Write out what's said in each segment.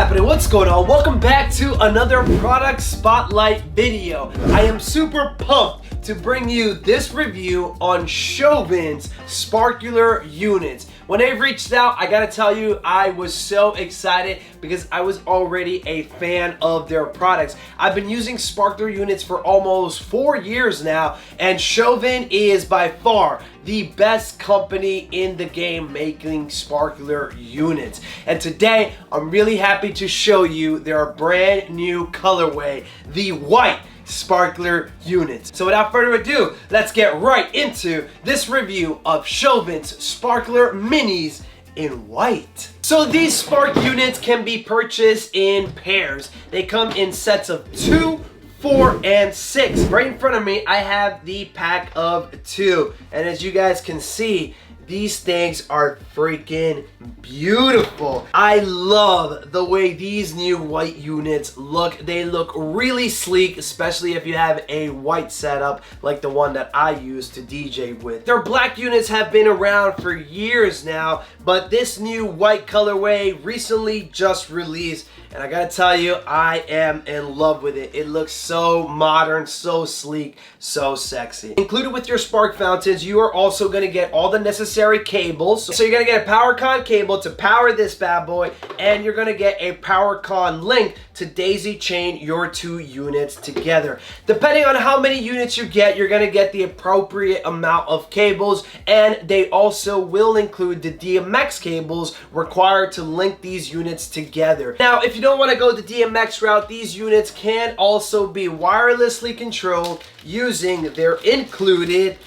happening? What's going on? Welcome back to another product spotlight video. I am super pumped to bring you this review on Showven's Sparkular units. When they reached out, I gotta tell you, I was so excited because I was already a fan of their products. I've been using Sparkular units for almost 4 years now, and Showven is by far the best company in the game making Sparkular units. And today, I'm really happy to show you their brand new colorway, the white Sparkular units. So without further ado, let's get right into this review of Showven's Sparkular Minis in white. So these Spark units can be purchased in pairs. They come in sets of 2, 4, and 6. Right in front of me, I have the pack of 2. And as you guys can see, these things are freaking beautiful. I love the way these new white units look. They look really sleek, especially if you have a white setup like the one that I use to DJ with. Their black units have been around for years now, but this new white colorway recently just released, and I gotta tell you, I am in love with it. It looks so modern, so sleek, so sexy. Included with your spark fountains, you are also gonna get all the necessary cables. So you're gonna get a PowerCon cable to power this bad boy, and you're gonna get a PowerCon link to daisy chain your 2 units together. Depending on how many units you get, you're gonna get the appropriate amount of cables, and they also will include the DMX cables required to link these units together. Now, if you don't want to go the DMX route, these units can also be wirelessly controlled using their included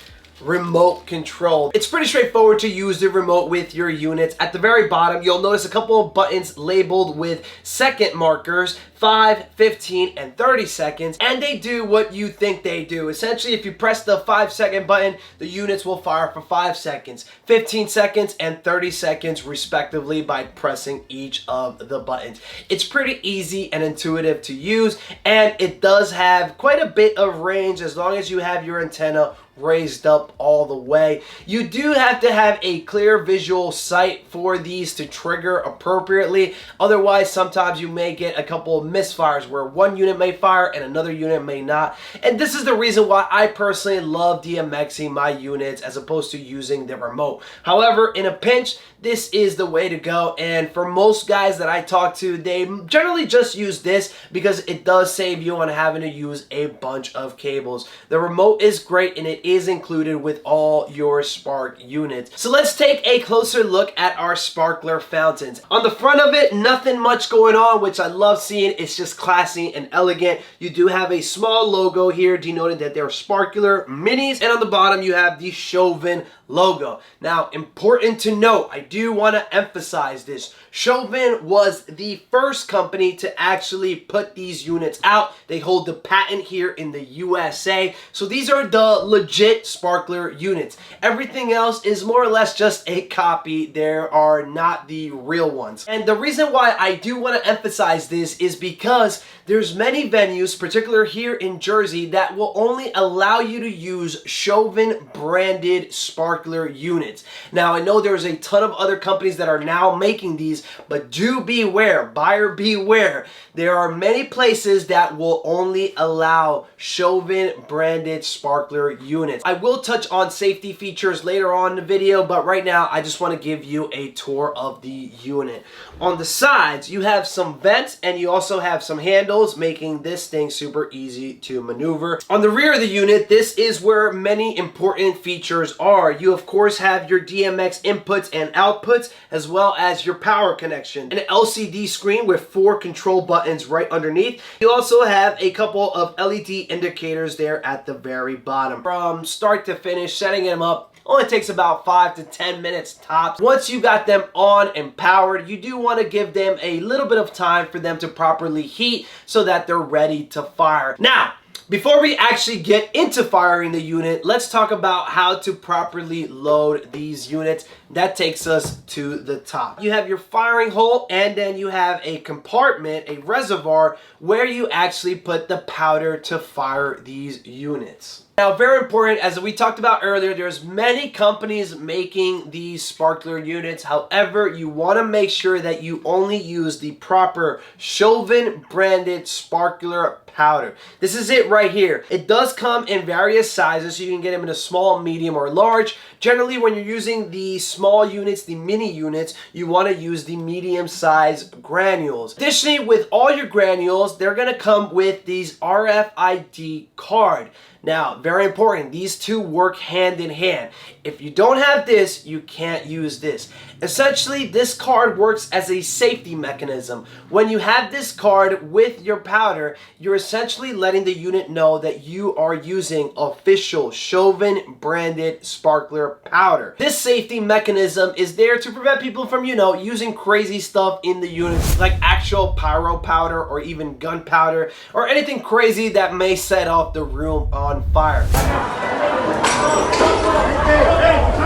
remote control. It's pretty straightforward to use the remote with your units. At the very bottom, you'll notice a couple of buttons labeled with second markers, 5, 15, and 30 seconds, and they do what you think they do. Essentially, if you press the 5-second button, the units will fire for 5 seconds, 15 seconds, and 30 seconds respectively by pressing each of the buttons. It's pretty easy and intuitive to use, and it does have quite a bit of range as long as you have your antenna raised up all the way. You do have to have a clear visual sight for these to trigger appropriately. Otherwise, sometimes you may get a couple of misfires where one unit may fire and another unit may not. And this is the reason why I personally love DMXing my units as opposed to using the remote. However, in a pinch, this is the way to go, and for most guys that I talk to, they generally just use this because it does save you on having to use a bunch of cables. The remote is great, and it is included with all your Spark units. So let's take a closer look at our Sparkular fountains. On the front of it, nothing much going on, which I love seeing. It's just classy and elegant. You do have a small logo here denoting that they're Sparkular Minis, and on the bottom you have the Showven logo. Now, important to note, I do want to emphasize this. Showven was the first company to actually put these units out. They hold the patent here in the USA. So these are the legit Sparkular units. Everything else is more or less just a copy. There are not the real ones. And the reason why I do want to emphasize this is because there's many venues, particularly here in Jersey, that will only allow you to use Showven branded Sparkular units. Now, I know there's a ton of other companies that are now making these, but do beware, buyer beware. There are many places that will only allow Showven branded Sparkular units. I will touch on safety features later on in the video, but right now I just want to give you a tour of the unit. On the sides, you have some vents and you also have some handles, making this thing super easy to maneuver. On the rear of the unit, this is where many important features are. You of course have your DMX inputs and outputs, as well as your power connection. An LCD screen with 4 control buttons right underneath. You also have a couple of LED indicators there at the very bottom. From start to finish, setting them up only takes about 5 to 10 minutes tops. Once you got them on and powered, you do want to give them a little bit of time for them to properly heat so that they're ready to fire. Now, before we actually get into firing the unit, let's talk about how to properly load these units. that takes us to the top. You have your firing hole, and then you have a compartment, a reservoir, where you actually put the powder to fire these units. Now, very important, as we talked about earlier, there's many companies making these sparkler units. However, you want to make sure that you only use the proper Showven branded sparkular powder. This is it right here. It does come in various sizes, so you can get them in a small, medium, or large. Generally, when you're using the small units, the mini units, you want to use the medium size granules. Additionally, with all your granules, they're going to come with these RFID card. Now, very important, these two work hand in hand. If you don't have this, you can't use this. Essentially, this card works as a safety mechanism. When you have this card with your powder, you're essentially letting the unit know that you are using official Showven branded sparkler powder. This safety mechanism is there to prevent people from, using crazy stuff in the units, like actual pyro powder or even gunpowder or anything crazy that may set off the room on fire.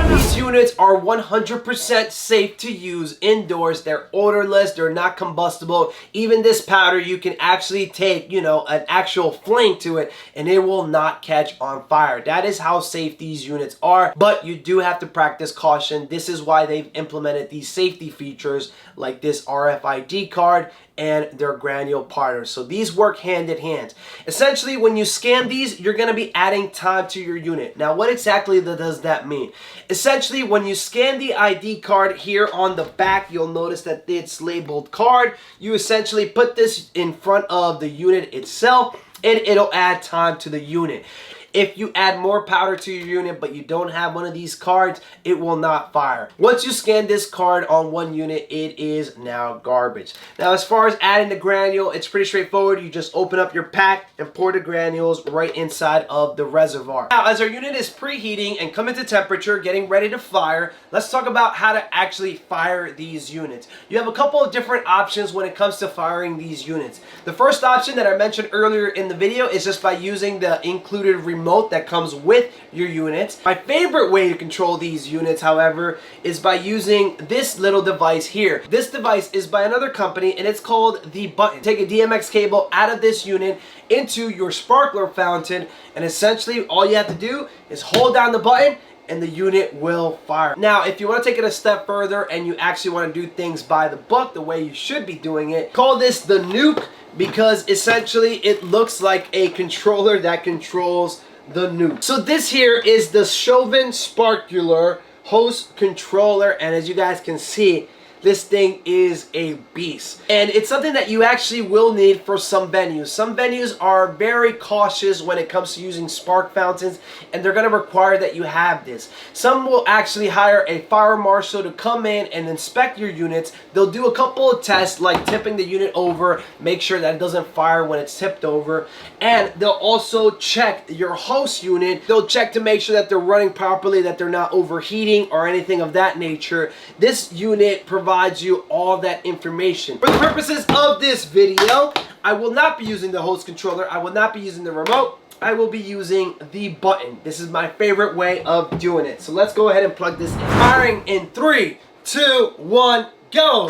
These units are 100% safe to use indoors. They're odorless, they're not combustible. Even this powder, you can actually take, an actual flame to it and it will not catch on fire. That is how safe these units are, but you do have to practice caution. This is why they've implemented these safety features like this RFID card and their granule powder. So these work hand in hand. Essentially, when you scan these, you're going to be adding time to your unit. Now, what exactly does that mean? Essentially, when you scan the ID card here on the back, you'll notice that it's labeled card. You essentially put this in front of the unit itself, and it'll add time to the unit. If you add more powder to your unit but you don't have one of these cards, it will not fire. Once you scan this card on one unit, it is now garbage. Now, as far as adding the granule, it's pretty straightforward. You just open up your pack and pour the granules right inside of the reservoir. Now, as our unit is preheating and coming to temperature, getting ready to fire, let's talk about how to actually fire these units. You have a couple of different options when it comes to firing these units. The first option that I mentioned earlier in the video is just by using the included remote that comes with your units. My favorite way to control these units, however, is by using this little device here. This device is by another company and it's called the button. Take a DMX cable out of this unit into your sparkler fountain, and essentially all you have to do is hold down the button and the unit will fire. Now, if you want to take it a step further and you actually want to do things by the book, the way you should be doing it, call this the nuke, because essentially it looks like a controller that controls the nuke. So this here is the Showven Sparkular host controller, and as you guys can see, this thing is a beast. And it's something that you actually will need for some venues. Some venues are very cautious when it comes to using spark fountains, and they're going to require that you have this. Some will actually hire a fire marshal to come in and inspect your units. They'll do a couple of tests, like tipping the unit over, make sure that it doesn't fire when it's tipped over. And they'll also check your host unit. They'll check to make sure that they're running properly, that they're not overheating or anything of that nature. This unit provides you all that information. For the purposes of this video, I will not be using the host controller. I will not be using the remote. I will be using the button. This is my favorite way of doing it. So let's go ahead and plug this in. Firing in 3, 2, 1, go!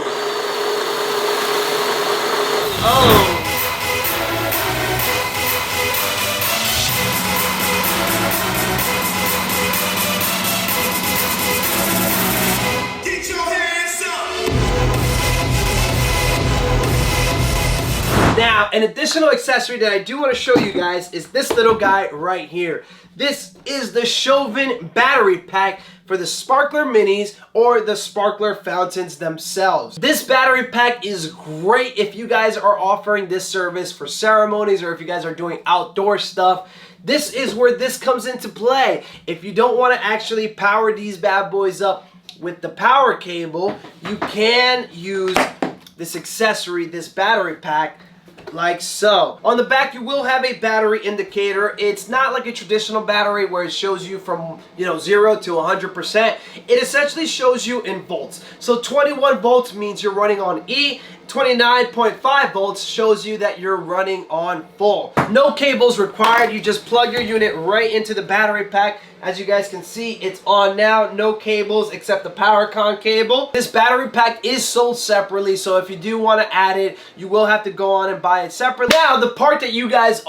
Oh! Now, an additional accessory that I do want to show you guys is this little guy right here. This is the Showven battery pack for the Sparkular Minis or the sparkler fountains themselves. This battery pack is great if you guys are offering this service for ceremonies or if you guys are doing outdoor stuff. This is where this comes into play. If you don't want to actually power these bad boys up with the power cable, you can use this accessory, this battery pack, like so. On the back, you will have a battery indicator. It's not like a traditional battery where it shows you from 0 to 100%. It essentially shows you in volts. So 21 volts means you're running on E. 29.5 volts shows you that you're running on full. No cables required. You just plug your unit right into the battery pack. As you guys can see, it's on now. No cables except the power con cable. This battery pack is sold separately, so if you do want to add it, you will have to go on and buy it separately. Now, the part that you guys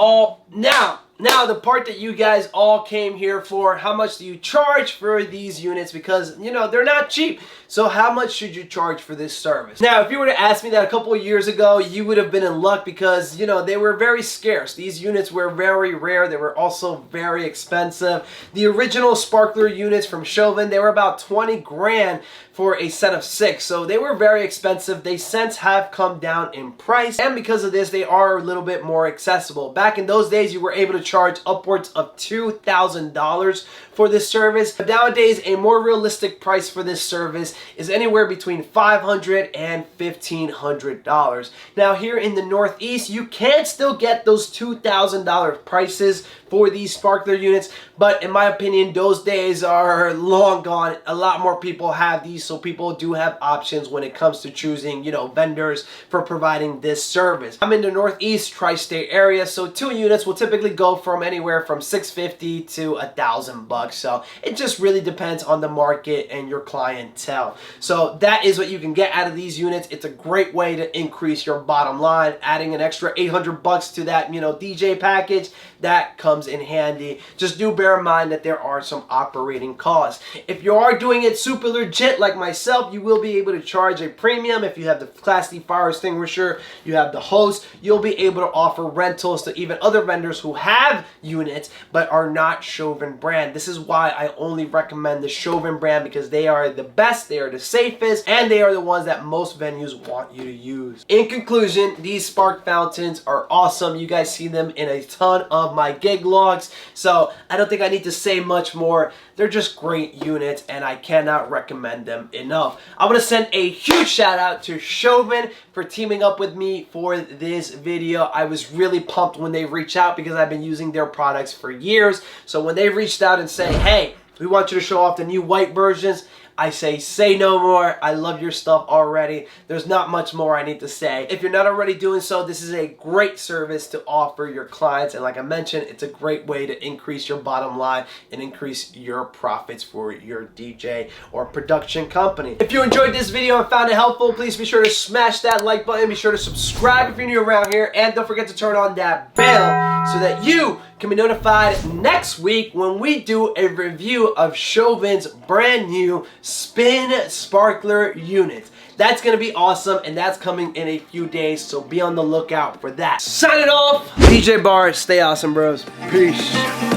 all came here for, how much do you charge for these units? Because, they're not cheap. So how much should you charge for this service? Now, if you were to ask me that a couple of years ago, you would have been in luck because, they were very scarce. These units were very rare. They were also very expensive. The original Sparkular units from Showven, they were about 20 grand for a set of 6. So they were very expensive. They since have come down in price. And because of this, they are a little bit more accessible. Back in those days, you were able to charge upwards of $2,000 for this service. But nowadays, a more realistic price for this service is anywhere between $500 and $1,500. Now, here in the Northeast, you can still get those $2,000 prices for these Sparkular units, but in my opinion, those days are long gone. A lot more people have these, so people do have options when it comes to choosing, vendors for providing this service. I'm in the Northeast tri-state area, so 2 units will typically go from anywhere from $650 to $1,000. So it just really depends on the market and your clientele. So that is what you can get out of these units. It's a great way to increase your bottom line. Adding an extra $800 to that, DJ package, that comes in handy. Just do bear in mind that there are some operating costs. If you are doing it super legit like myself, you will be able to charge a premium. If you have the Class D fire extinguisher, you have the hose, you'll be able to offer rentals to even other vendors who have units but are not Showven brand. This is why I only recommend the Showven brand, because they are the best, they are the safest, and they are the ones that most venues want you to use. In conclusion, these spark fountains are awesome. You guys see them in a ton of my gig logs, so I don't think I need to say much more. They're just great units, and I cannot recommend them enough. I want to send a huge shout out to Showven for teaming up with me for this video. I was really pumped when they reached out because I've been using their products for years. So when they reached out and say, hey, we want you to show off the new white versions, I say no more. I love your stuff already. There's not much more I need to say. If you're not already doing so, this is a great service to offer your clients. And like I mentioned, it's a great way to increase your bottom line and increase your profits for your DJ or production company. If you enjoyed this video and found it helpful, please be sure to smash that like button. Be sure to subscribe if you're new around here. And don't forget to turn on that bell so that you can be notified next week when we do a review of Showven's brand new Spin Sparkular unit. That's going to be awesome, and that's coming in a few days, so be on the lookout for that. Signing off, DJ Barr. Stay awesome, bros. Peace.